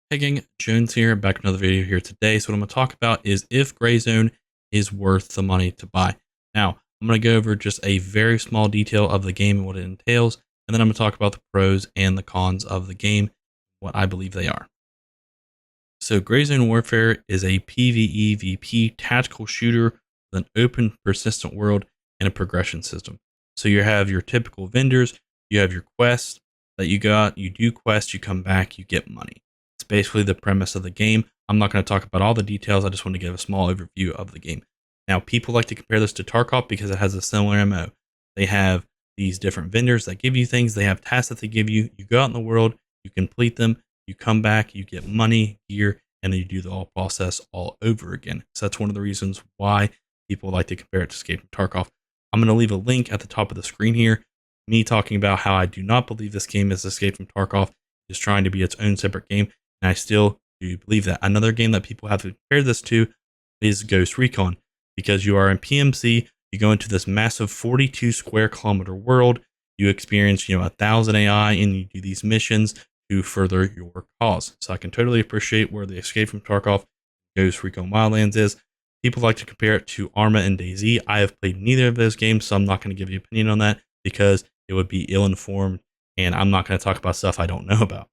Hey gang, Jones here, back with another video here today. So what I'm going to talk about is if Gray Zone is worth the money to buy. Now, I'm going to go over just a very small detail of the game and what it entails, and then I'm going to talk about the pros and the cons of the game, what I believe they are. So Grazy Zone Warefare is a PvE/VP tactical shooter with an open, persistent world and a progression system. So you have your typical vendors, you have your quests that you got, you do quests, you come back, you get money. It's basically the premise of the game. I'm not going to talk about all the details, I just want to give a small overview of the game. Now, people like to compare this to Tarkov because it has a similar MO. They have these different vendors that give you things, they have tasks that they give you, you go out in the world, you complete them, you come back, you get money, gear, and then you do the whole process all over again. So that's one of the reasons why people like to compare it to Escape from Tarkov. I'm going to leave a link at the top of the screen here, me talking about how I do not believe this game is Escape from Tarkov, is trying to be its own separate game, and I still do believe that. Another game that people have to compare this to is Ghost Recon, because you are in PMC, you go into this massive 42 square kilometer world, you experience 1,000 AI, and you do these missions to further your cause. So I can totally appreciate where the Escape from Tarkov Ghost Recon Wildlands is. People like to compare it to Arma and DayZ. I have played neither of those games, so I'm not going to give you an opinion on that because it would be ill-informed, and I'm not going to talk about stuff I don't know about.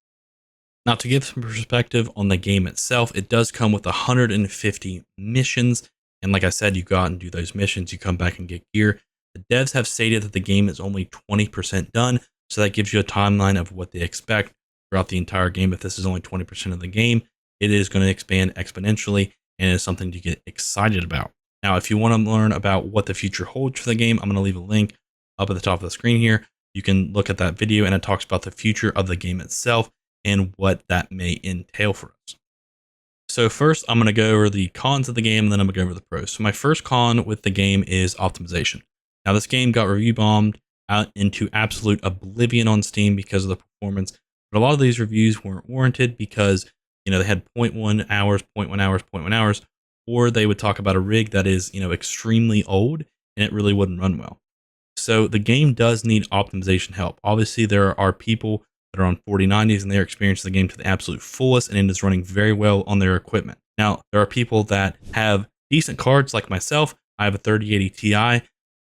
Now, to give some perspective on the game itself, it does come with 150 missions, and like I said, you go out and do those missions, you come back and get gear. The devs have stated that the game is only 20% done, so that gives you a timeline of what they expect throughout the entire game. If this is only 20% of the game, it is going to expand exponentially, and it is something to get excited about. Now, if you want to learn about what the future holds for the game, I'm going to leave a link up at the top of the screen here. You can look at that video, and it talks about the future of the game itself and what that may entail for us. So first, I'm going to go over the cons of the game, and then I'm going to go over the pros. So my first con with the game is optimization. Now, this game got review bombed out into absolute oblivion on Steam because of the performance, but a lot of these reviews weren't warranted because they had 0.1 hours, 0.1 hours, 0.1 hours, or they would talk about a rig that is extremely old and it really wouldn't run well. So the game does need optimization help. Obviously, there are people that are on 4090s and they're experiencing the game to the absolute fullest, and it is running very well on their equipment. Now, there are people that have decent cards like myself. I have a 3080 Ti,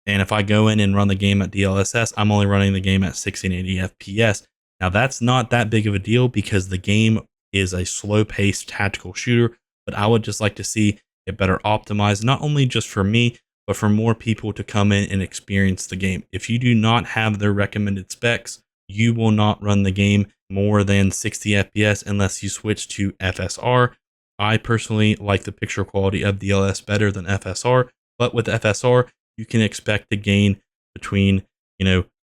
and if I go in and run the game at DLSS, I'm only running the game at 1680 FPS. Now, that's not that big of a deal because the game is a slow-paced tactical shooter, but I would just like to see it better optimized, not only just for me, but for more people to come in and experience the game. If you do not have their recommended specs, you will not run the game more than 60 FPS unless you switch to FSR. I personally like the picture quality of DLS better than FSR, but with FSR, you can expect to gain between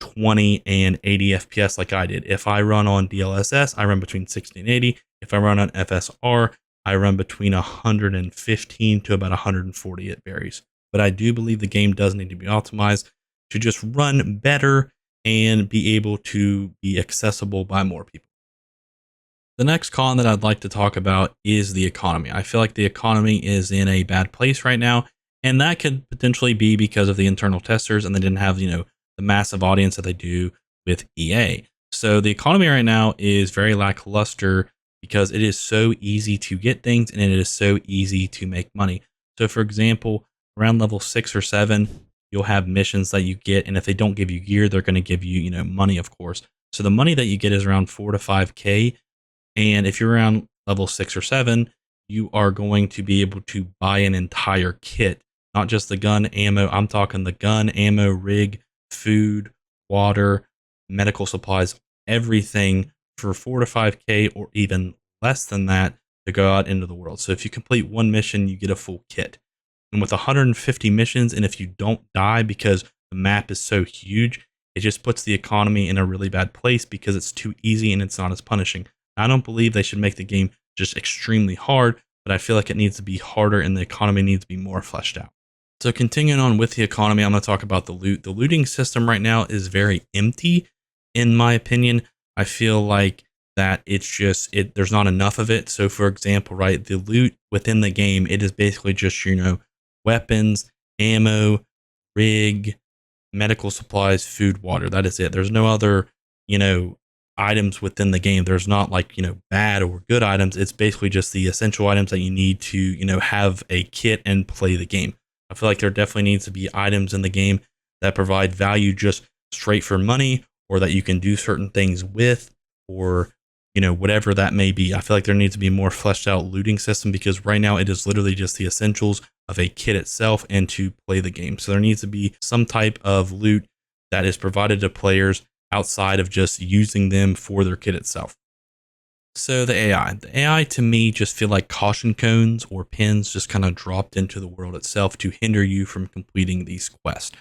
20 and 80 FPS like I did. If I run on DLSS, I run between 60 and 80. If I run on FSR, I run between 115 to about 140. It varies. But I do believe the game does need to be optimized to just run better and be able to be accessible by more people. The next con that I'd like to talk about is the economy. I feel like the economy is in a bad place right now, and that could potentially be because of the internal testers and they didn't have, the massive audience that they do with EA. So the economy right now is very lackluster because it is so easy to get things and it is so easy to make money. So for example, around level 6 or 7, you'll have missions that you get, and if they don't give you gear, they're going to give you, money, of course. So the money that you get is around 4 to 5K, and if you're around level 6 or 7, you are going to be able to buy an entire kit, not just the gun, ammo. I'm talking the gun, ammo, rig, food, water, medical supplies, everything for 4 to 5K or even less than that to go out into the world. So if you complete one mission, you get a full kit. And with 150 missions, and if you don't die because the map is so huge, it just puts the economy in a really bad place because it's too easy and it's not as punishing. I don't believe they should make the game just extremely hard, but I feel like it needs to be harder and the economy needs to be more fleshed out. So continuing on with the economy, I'm going to talk about the loot. The looting system right now is very empty, in my opinion. I feel like that there's not enough of it. So for example, right, the loot within the game, it is basically just, weapons, ammo, rig, medical supplies, food, water. That is it. There's no other, items within the game. There's not like, bad or good items. It's basically just the essential items that you need to, have a kit and play the game. I feel like there definitely needs to be items in the game that provide value just straight for money, or that you can do certain things with, or whatever that may be. I feel like there needs to be more fleshed out looting system, because right now it is literally just the essentials of a kit itself and to play the game. So there needs to be some type of loot that is provided to players outside of just using them for their kit itself. So the AI to me just feel like caution cones or pins just kind of dropped into the world itself to hinder you from completing these quests.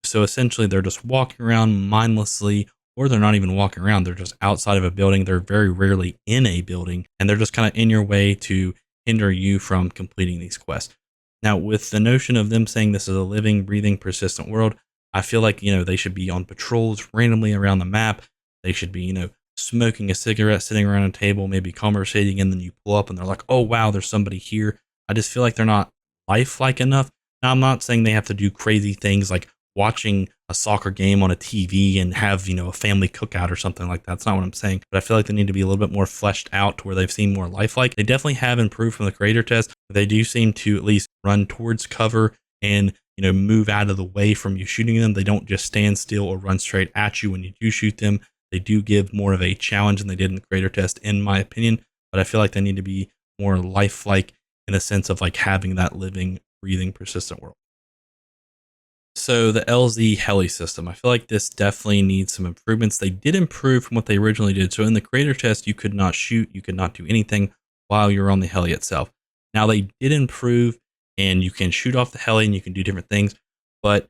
So essentially they're just walking around mindlessly, or they're not even walking around. They're just outside of a building. They're very rarely in a building, and they're just kind of in your way to hinder you from completing these quests. Now, with the notion of them saying this is a living, breathing, persistent world, I feel like, they should be on patrols randomly around the map. They should be, smoking a cigarette, sitting around a table, maybe conversating, and then you pull up and they're like, oh, wow, there's somebody here. I just feel like they're not lifelike enough. Now, I'm not saying they have to do crazy things like watching a soccer game on a TV and have, a family cookout or something like that. That's not what I'm saying. But I feel like they need to be a little bit more fleshed out to where they've seen more lifelike. They definitely have improved from the creator test. They do seem to at least run towards cover and, move out of the way from you shooting them. They don't just stand still or run straight at you when you do shoot them. They do give more of a challenge than they did in the creator test, in my opinion. But I feel like they need to be more lifelike in a sense of like having that living, breathing, persistent world. So the LZ heli system, I feel like this definitely needs some improvements. They did improve from what they originally did. So in the creator test, you could not shoot, you could not do anything while you're on the heli itself. Now they did improve, and you can shoot off the heli and you can do different things, but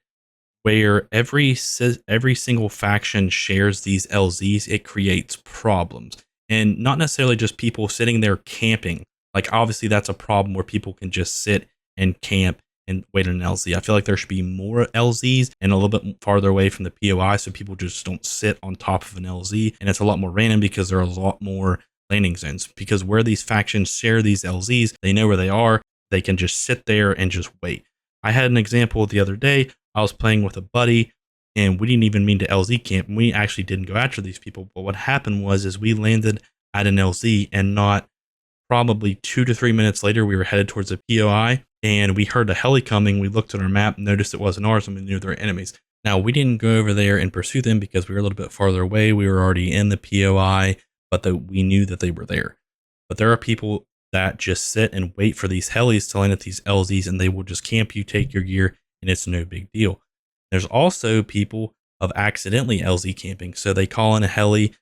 where every single faction shares these LZs, it creates problems. And not necessarily just people sitting there camping. Like obviously that's a problem where people can just sit and camp and wait on an LZ. I feel like there should be more LZs and a little bit farther away from the POI, so people just don't sit on top of an LZ. And it's a lot more random because there are a lot more landing zones. Because where these factions share these LZs, they know where they are. They can just sit there and just wait. I had an example the other day. I was playing with a buddy, and we didn't even mean to LZ camp. And we actually didn't go after these people. But what happened was we landed at an LZ, and not probably 2 to 3 minutes later, we were headed towards a POI, and we heard a heli coming. We looked at our map, noticed it wasn't ours, and we knew they were enemies. Now, we didn't go over there and pursue them because we were a little bit farther away. We were already in the POI, but we knew that they were there. But there are people that just sit and wait for these helis to land at these LZs, and they will just camp you, take your gear, and it's no big deal. There's also people of accidentally LZ camping. So they call in a heli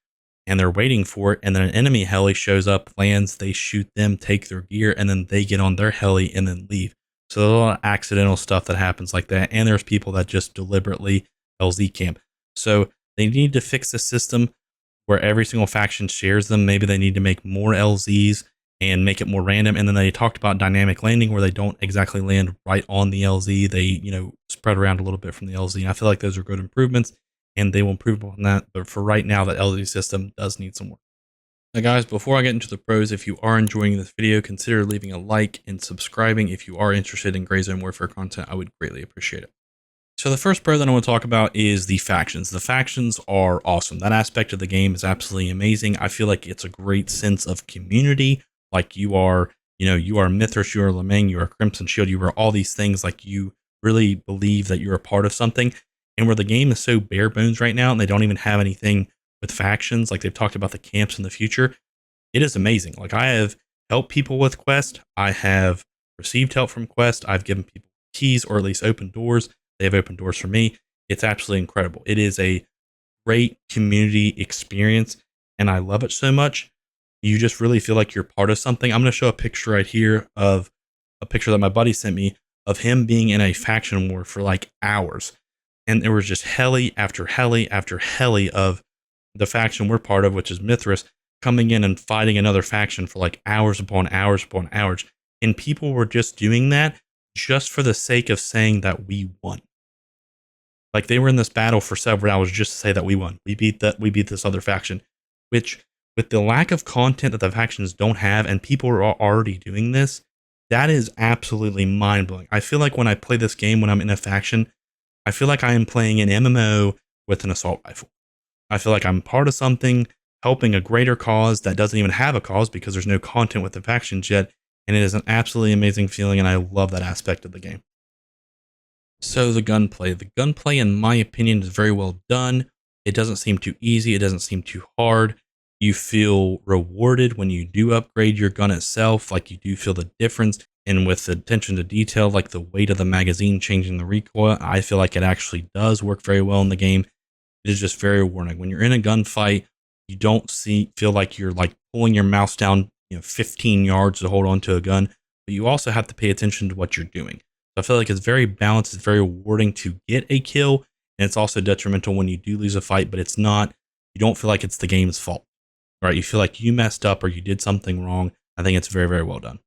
and they're waiting for it, and then an enemy heli shows up, lands, they shoot them, take their gear, and then they get on their heli and then leave. So there's a lot of accidental stuff that happens like that, and there's people that just deliberately LZ camp. So they need to fix the system where every single faction shares them. Maybe they need to make more LZs and make it more random. And then they talked about dynamic landing, where they don't exactly land right on the LZ. They, spread around a little bit from the LZ. And I feel like those are good improvements, and they will improve on that. But for right now, the LZ system does need some work. Now, guys, before I get into the pros, if you are enjoying this video, consider leaving a like and subscribing. If you are interested in Grazy Zone Warefare content, I would greatly appreciate it. So the first pro that I want to talk about is the factions. The factions are awesome. That aspect of the game is absolutely amazing. I feel like it's a great sense of community. Like you are Mithras, you are Lemang, you are Crimson Shield, you are all these things. Like you really believe that you're a part of something. And where the game is so bare bones right now, and they don't even have anything with factions, like they've talked about the camps in the future, it is amazing. Like I have helped people with Quest. I have received help from Quest. I've given people keys, or at least open doors. They have opened doors for me. It's absolutely incredible. It is a great community experience, and I love it so much. You just really feel like you're part of something. I'm going to show a picture right here of a picture that my buddy sent me of him being in a faction war for like hours. And there was just heli after heli after heli of the faction we're part of, which is Mithras, coming in and fighting another faction for like hours upon hours upon hours. And people were just doing that just for the sake of saying that we won. Like they were in this battle for several hours just to say that we won. We beat this other faction, which, with the lack of content that the factions don't have, and people are already doing this, that is absolutely mind-blowing. I feel like when I play this game, when I'm in a faction, I feel like I am playing an MMO with an assault rifle. I feel like I'm part of something. helping a greater cause that doesn't even have a cause because there's no content with the factions yet. And it is an absolutely amazing feeling, and I love that aspect of the game. So the gunplay. The gunplay, in my opinion, is very well done. It doesn't seem too easy. It doesn't seem too hard. You feel rewarded when you do upgrade your gun itself. Like, you do feel the difference. And with the attention to detail, like the weight of the magazine changing the recoil, I feel like it actually does work very well in the game. It is just very rewarding. When you're in a gunfight, you don't feel like you're like pulling your mouse down, 15 yards to hold on to a gun, but you also have to pay attention to what you're doing. So I feel like it's very balanced. It's very rewarding to get a kill, and it's also detrimental when you do lose a fight, but it's not, you don't feel like it's the game's fault, right? You feel like you messed up or you did something wrong. I think it's very, very well done.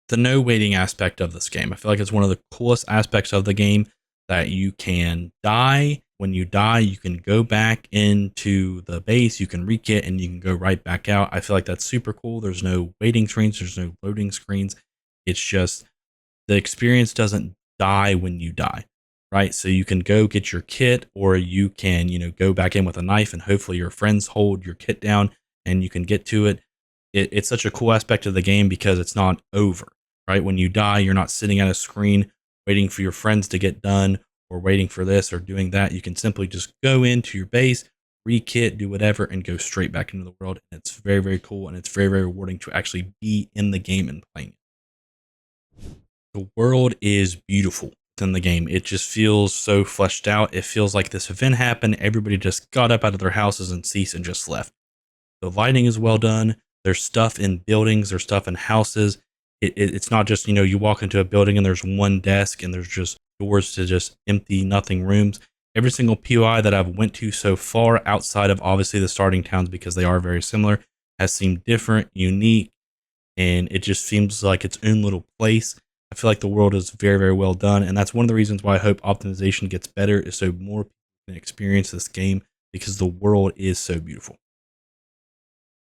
The no waiting aspect of this game, I feel like it's one of the coolest aspects of the game, that you can die. When you die, you can go back into the base, you can rekit, and you can go right back out. I feel like that's super cool. There's no waiting screens, there's no loading screens. It's just, the experience doesn't die when you die, right? So you can go get your kit, or you can, go back in with a knife, and hopefully your friends hold your kit down and you can get to it. It's such a cool aspect of the game because it's not over, right? When you die, you're not sitting at a screen waiting for your friends to get done, or waiting for this or doing that. You can simply just go into your base, re-kit, do whatever, and go straight back into the world. And it's very, very cool, and it's very, very rewarding to actually be in the game and playing it. The world is beautiful in the game. It just feels so fleshed out. It feels like this event happened, everybody just got up out of their houses and ceased and just left. The lighting is well done. There's stuff in buildings, there's stuff in houses. It's not just, you walk into a building and there's one desk and there's just doors to just empty nothing rooms. Every single POI that I've went to so far, outside of obviously the starting towns because they are very similar, has seemed different, unique, and it just seems like its own little place. I feel like the world is very, very well done, and that's one of the reasons why I hope optimization gets better, is so more people can experience this game, because the world is so beautiful.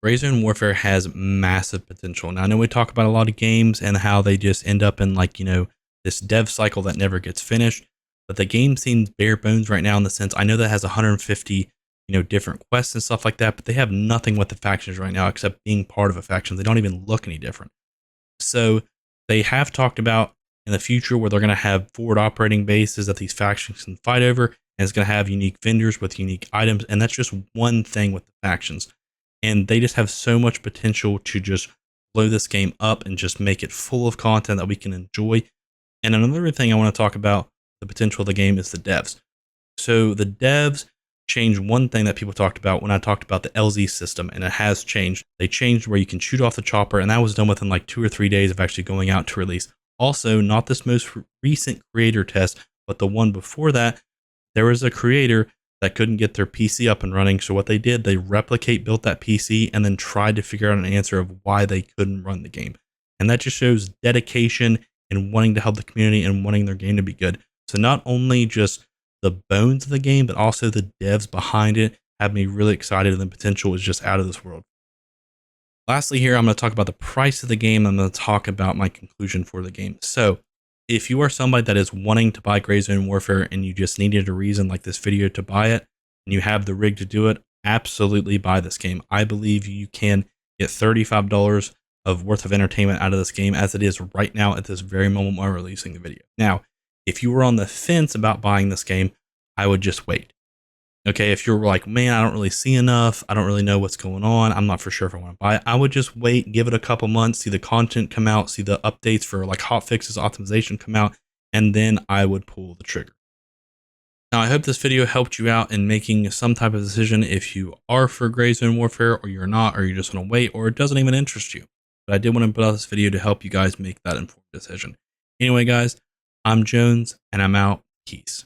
Grazy Zone Warefare has massive potential. Now, I know we talk about a lot of games and how they just end up in this dev cycle that never gets finished, but the game seems bare bones right now, in the sense, I know that has 150, different quests and stuff like that, but they have nothing with the factions right now except being part of a faction. They don't even look any different. So they have talked about in the future where they're going to have forward operating bases that these factions can fight over, and it's going to have unique vendors with unique items, and that's just one thing with the factions. And they just have so much potential to just blow this game up and just make it full of content that we can enjoy. And another thing I want to talk about, the potential of the game, is the devs. So the devs changed one thing that people talked about when I talked about the LZ system, and it has changed. They changed where you can shoot off the chopper, and that was done within like 2 or 3 days of actually going out to release. Also, not this most recent creator test, but the one before that, there was a creator that couldn't get their PC up and running. So what they did, they built that PC and then tried to figure out an answer of why they couldn't run the game. And that just shows dedication and wanting to help the community and wanting their game to be good. So not only just the bones of the game, but also the devs behind it have me really excited, and the potential is just out of this world. Lastly here, I'm going to talk about the price of the game. I'm going to talk about my conclusion for the game. So if you are somebody that is wanting to buy Grazy Zone Warfare and you just needed a reason like this video to buy it, and you have the rig to do it, absolutely buy this game. I believe you can get $35 of worth of entertainment out of this game as it is right now at this very moment while releasing the video. Now, if you were on the fence about buying this game, I would just wait. Okay, if you're like, man, I don't really see enough, I don't really know what's going on, I'm not for sure if I want to buy it, I would just wait, give it a couple months, see the content come out, see the updates for like hotfixes, optimization come out, and then I would pull the trigger. Now, I hope this video helped you out in making some type of decision if you are for Grazy Zone Warfare, or you're not, or you just want to wait, or it doesn't even interest you. But I did want to put out this video to help you guys make that informed decision. Anyway, guys, I'm Jones, and I'm out. Peace.